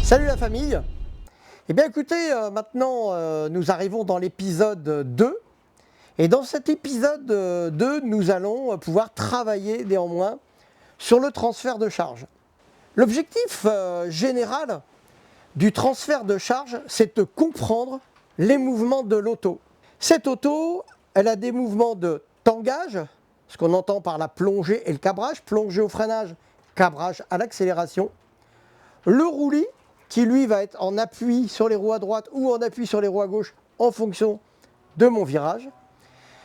Salut la famille. Eh bien écoutez, maintenant nous arrivons dans l'épisode 2. Et dans cet épisode 2, nous allons pouvoir travailler néanmoins sur le transfert de charge. L'objectif général du transfert de charge, c'est de comprendre les mouvements de l'auto. Cette auto, elle a des mouvements de tangage, ce qu'on entend par la plongée et le cabrage, plongée au freinage, cabrage à l'accélération. Le roulis, qui lui va être en appui sur les roues à droite ou en appui sur les roues à gauche en fonction de mon virage.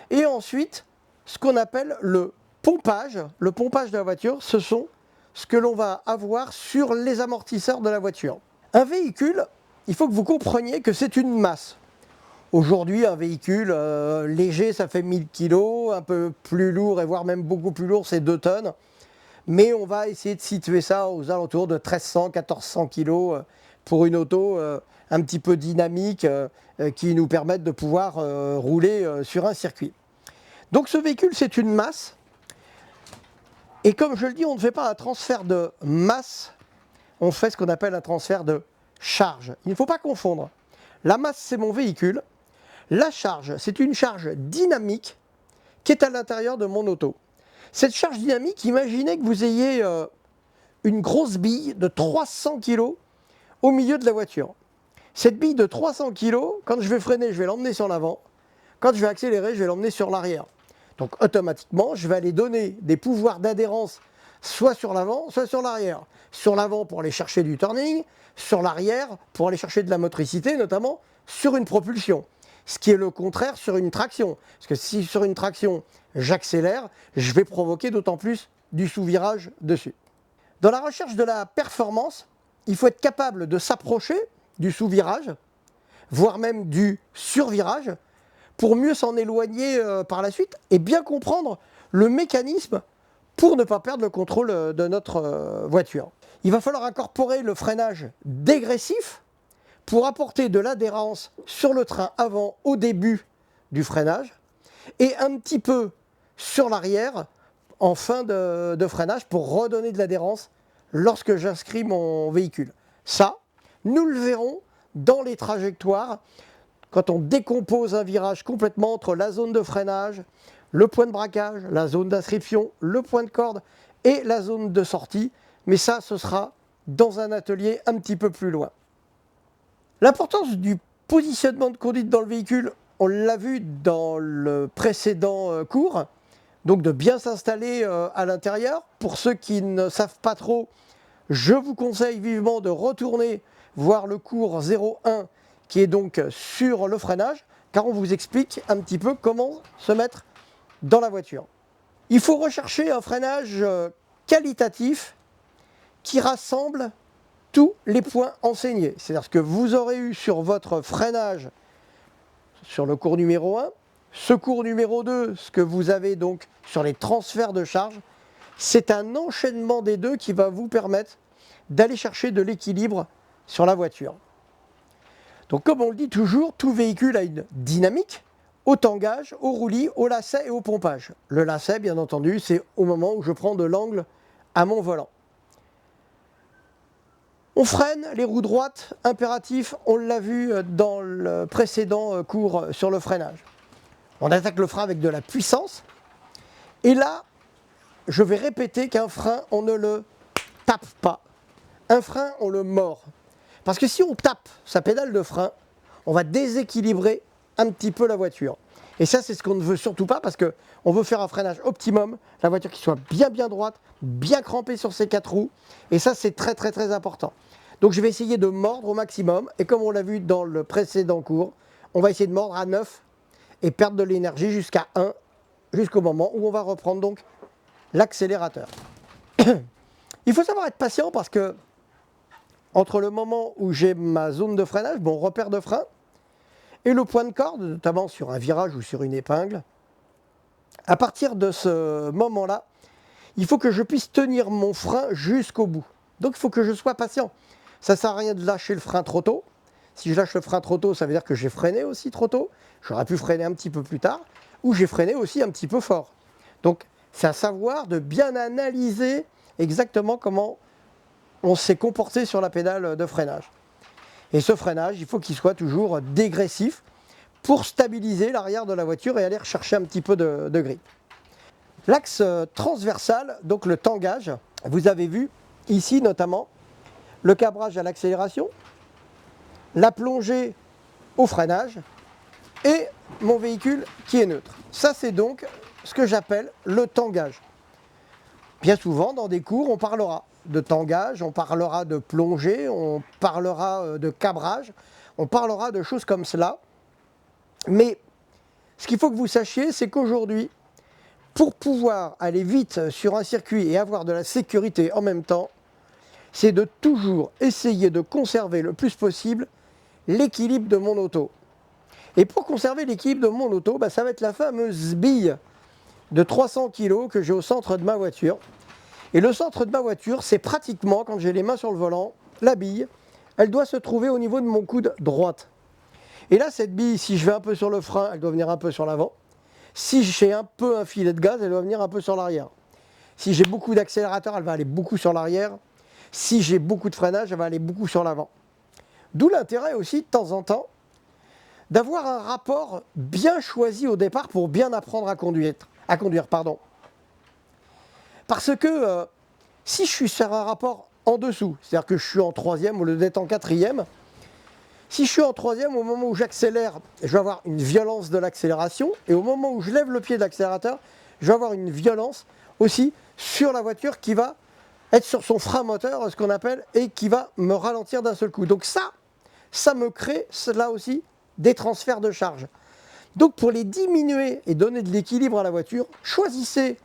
Et ensuite, ce qu'on appelle le pompage. Le pompage de la voiture, ce sont ce que l'on va avoir sur les amortisseurs de la voiture. Un véhicule, il faut que vous compreniez que c'est une masse. Aujourd'hui, un véhicule léger, ça fait 1000 kg, un peu plus lourd, et voire même beaucoup plus lourd, c'est 2 tonnes. Mais on va essayer de situer ça aux alentours de 1300, 1400 kg pour une auto un petit peu dynamique qui nous permette de pouvoir rouler sur un circuit. Donc ce véhicule, c'est une masse. Et comme je le dis, on ne fait pas un transfert de masse, on fait ce qu'on appelle un transfert de charge. Il ne faut pas confondre. La masse, c'est mon véhicule. La charge, c'est une charge dynamique qui est à l'intérieur de mon auto. Cette charge dynamique, imaginez que vous ayez une grosse bille de 300 kg au milieu de la voiture. Cette bille de 300 kg, quand je vais freiner, je vais l'emmener sur l'avant. Quand je vais accélérer, je vais l'emmener sur l'arrière. Donc automatiquement, je vais aller donner des pouvoirs d'adhérence soit sur l'avant, soit sur l'arrière. Sur l'avant pour aller chercher du turning, sur l'arrière pour aller chercher de la motricité, notamment sur une propulsion. Ce qui est le contraire sur une traction. Parce que si sur une traction, j'accélère, je vais provoquer d'autant plus du sous-virage dessus. Dans la recherche de la performance, il faut être capable de s'approcher du sous-virage, voire même du survirage, pour mieux s'en éloigner par la suite et bien comprendre le mécanisme pour ne pas perdre le contrôle de notre voiture. Il va falloir incorporer le freinage dégressif pour apporter de l'adhérence sur le train avant au début du freinage et un petit peu sur l'arrière en fin de freinage pour redonner de l'adhérence lorsque j'inscris mon véhicule. Ça, nous le verrons dans les trajectoires quand on décompose un virage complètement entre la zone de freinage, le point de braquage, la zone d'inscription, le point de corde et la zone de sortie. Mais ça, ce sera dans un atelier un petit peu plus loin. L'importance du positionnement de conduite dans le véhicule, on l'a vu dans le précédent cours, donc de bien s'installer à l'intérieur. Pour ceux qui ne savent pas trop, je vous conseille vivement de retourner voir le cours 01 qui est donc sur le freinage, car on vous explique un petit peu comment se mettre dans la voiture. Il faut rechercher un freinage qualitatif qui rassemble tous les points enseignés. C'est-à-dire ce que vous aurez eu sur votre freinage sur le cours numéro 1, ce cours numéro 2, ce que vous avez donc sur les transferts de charge, c'est un enchaînement des deux qui va vous permettre d'aller chercher de l'équilibre sur la voiture. Donc comme on le dit toujours, tout véhicule a une dynamique, au tangage, au roulis, au lacet et au pompage. Le lacet, bien entendu, c'est au moment où je prends de l'angle à mon volant. On freine les roues droites, impératif, on l'a vu dans le précédent cours sur le freinage. On attaque le frein avec de la puissance. Et là, je vais répéter qu'un frein, on ne le tape pas. Un frein, on le mord. Parce que si on tape sa pédale de frein, on va déséquilibrer un petit peu la voiture. Et ça, c'est ce qu'on ne veut surtout pas parce qu'on veut faire un freinage optimum, la voiture qui soit bien droite, bien crampée sur ses 4 roues. Et ça, c'est très important. Donc je vais essayer de mordre au maximum. Et comme on l'a vu dans le précédent cours, on va essayer de mordre à 9 et perdre de l'énergie jusqu'à 1, jusqu'au moment où on va reprendre donc l'accélérateur. Il faut savoir être patient parce que entre le moment où j'ai ma zone de freinage, mon repère de frein, et le point de corde, notamment sur un virage ou sur une épingle, à partir de ce moment-là, il faut que je puisse tenir mon frein jusqu'au bout. Donc il faut que je sois patient. Ça ne sert à rien de lâcher le frein trop tôt. Si je lâche le frein trop tôt, ça veut dire que j'ai freiné aussi trop tôt. J'aurais pu freiner un petit peu plus tard, ou j'ai freiné aussi un petit peu fort. Donc c'est à savoir de bien analyser exactement comment on s'est comporté sur la pédale de freinage. Et ce freinage, il faut qu'il soit toujours dégressif pour stabiliser l'arrière de la voiture et aller rechercher un petit peu de grip. L'axe transversal, donc le tangage, vous avez vu ici notamment le cabrage à l'accélération, la plongée au freinage et mon véhicule qui est neutre. Ça, c'est donc ce que j'appelle le tangage. Bien souvent, dans des cours, on parlera de tangage, on parlera de plongée, on parlera de cabrage, on parlera de choses comme cela. Mais ce qu'il faut que vous sachiez, c'est qu'aujourd'hui, pour pouvoir aller vite sur un circuit et avoir de la sécurité en même temps, c'est de toujours essayer de conserver le plus possible l'équilibre de mon auto. Et pour conserver l'équilibre de mon auto, ça va être la fameuse bille de 300 kg que j'ai au centre de ma voiture. Et le centre de ma voiture, c'est pratiquement, quand j'ai les mains sur le volant, la bille, elle doit se trouver au niveau de mon coude droite. Et là, cette bille, si je vais un peu sur le frein, elle doit venir un peu sur l'avant. Si j'ai un peu un filet de gaz, elle doit venir un peu sur l'arrière. Si j'ai beaucoup d'accélérateur, elle va aller beaucoup sur l'arrière. Si j'ai beaucoup de freinage, elle va aller beaucoup sur l'avant. D'où l'intérêt aussi, de temps en temps, d'avoir un rapport bien choisi au départ pour bien apprendre à conduire. Parce que si je suis sur un rapport en dessous, c'est-à-dire que je suis en troisième au lieu d'être en quatrième, si je suis en troisième, au moment où j'accélère, je vais avoir une violence de l'accélération, et au moment où je lève le pied de l'accélérateur, je vais avoir une violence aussi sur la voiture qui va être sur son frein moteur, ce qu'on appelle, et qui va me ralentir d'un seul coup. Donc ça me crée, là aussi, des transferts de charge. Donc pour les diminuer et donner de l'équilibre à la voiture, choisissez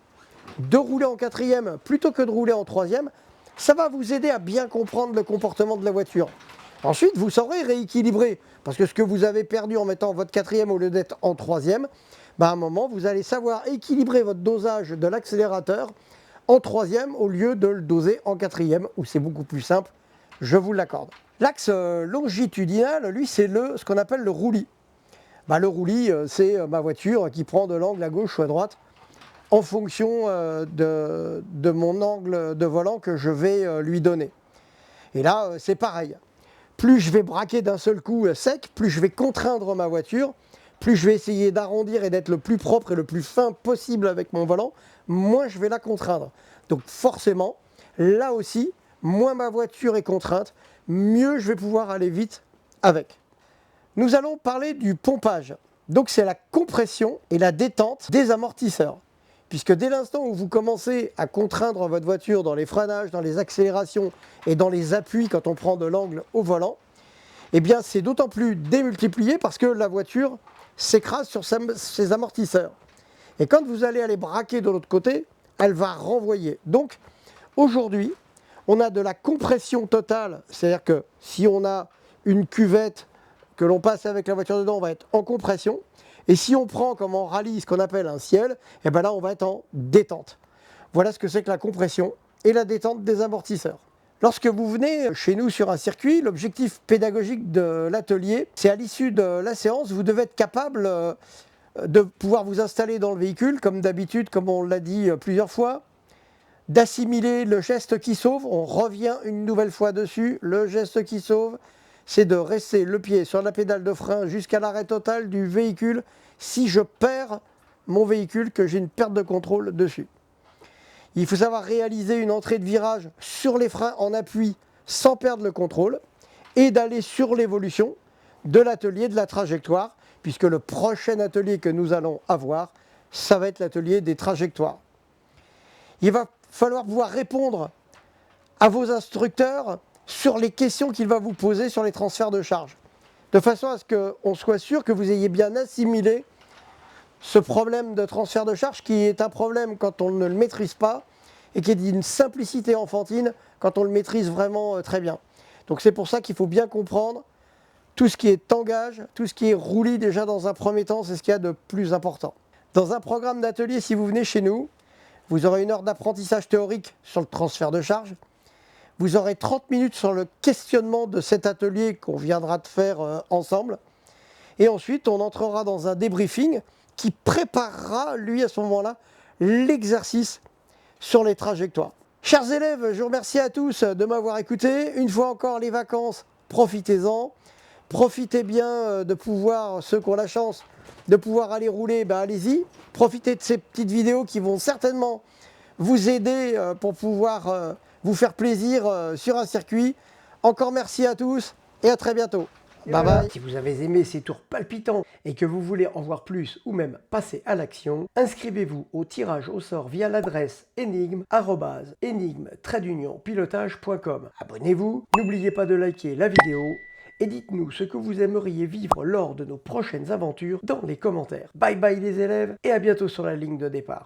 de rouler en quatrième plutôt que de rouler en troisième. Ça va vous aider à bien comprendre le comportement de la voiture. Ensuite, vous saurez rééquilibrer, parce que ce que vous avez perdu en mettant votre quatrième au lieu d'être en troisième, à un moment, vous allez savoir équilibrer votre dosage de l'accélérateur en troisième au lieu de le doser en quatrième, où c'est beaucoup plus simple, je vous l'accorde. L'axe longitudinal, lui, c'est ce qu'on appelle le roulis. Le roulis, c'est ma voiture qui prend de l'angle à gauche ou à droite en fonction de mon angle de volant que je vais lui donner. Et là, c'est pareil. Plus je vais braquer d'un seul coup sec, plus je vais contraindre ma voiture, plus je vais essayer d'arrondir et d'être le plus propre et le plus fin possible avec mon volant, moins je vais la contraindre. Donc forcément, là aussi, moins ma voiture est contrainte, mieux je vais pouvoir aller vite avec. Nous allons parler du pompage. Donc c'est la compression et la détente des amortisseurs. Puisque dès l'instant où vous commencez à contraindre votre voiture dans les freinages, dans les accélérations et dans les appuis quand on prend de l'angle au volant, eh bien c'est d'autant plus démultiplié parce que la voiture s'écrase sur ses amortisseurs. Et quand vous allez aller braquer de l'autre côté, elle va renvoyer. Donc aujourd'hui, on a de la compression totale, c'est-à-dire que si on a une cuvette que l'on passe avec la voiture dedans, on va être en compression. Et si on prend comme en rallye ce qu'on appelle un ciel, et bien là on va être en détente. Voilà ce que c'est que la compression et la détente des amortisseurs. Lorsque vous venez chez nous sur un circuit, l'objectif pédagogique de l'atelier, c'est à l'issue de la séance, vous devez être capable de pouvoir vous installer dans le véhicule, comme d'habitude, comme on l'a dit plusieurs fois, d'assimiler le geste qui sauve, on revient une nouvelle fois dessus, le geste qui sauve, c'est de rester le pied sur la pédale de frein jusqu'à l'arrêt total du véhicule si je perds mon véhicule, que j'ai une perte de contrôle dessus. Il faut savoir réaliser une entrée de virage sur les freins en appui sans perdre le contrôle et d'aller sur l'évolution de l'atelier de la trajectoire, puisque le prochain atelier que nous allons avoir, ça va être l'atelier des trajectoires. Il va falloir pouvoir répondre à vos instructeurs sur les questions qu'il va vous poser sur les transferts de charge, de façon à ce qu'on soit sûr que vous ayez bien assimilé ce problème de transfert de charge qui est un problème quand on ne le maîtrise pas et qui est d'une simplicité enfantine quand on le maîtrise vraiment très bien. Donc c'est pour ça qu'il faut bien comprendre tout ce qui est tangage, tout ce qui est roulis déjà dans un premier temps, c'est ce qu'il y a de plus important. Dans un programme d'atelier, si vous venez chez nous, vous aurez une heure d'apprentissage théorique sur le transfert de charge. Vous aurez 30 minutes sur le questionnement de cet atelier qu'on viendra de faire ensemble. Et ensuite, on entrera dans un débriefing qui préparera, lui, à ce moment-là, l'exercice sur les trajectoires. Chers élèves, je vous remercie à tous de m'avoir écouté. Une fois encore, les vacances, profitez-en. Profitez bien de pouvoir, ceux qui ont la chance de pouvoir aller rouler, ben allez-y. Profitez de ces petites vidéos qui vont certainement vous aider pour pouvoir vous faire plaisir sur un circuit. Encore merci à tous et à très bientôt. Bye bye. Si vous avez aimé ces tours palpitants et que vous voulez en voir plus ou même passer à l'action, inscrivez-vous au tirage au sort via l'adresse énigme@énigme-pilotage.com. Abonnez-vous, n'oubliez pas de liker la vidéo et dites-nous ce que vous aimeriez vivre lors de nos prochaines aventures dans les commentaires. Bye bye les élèves et à bientôt sur la ligne de départ.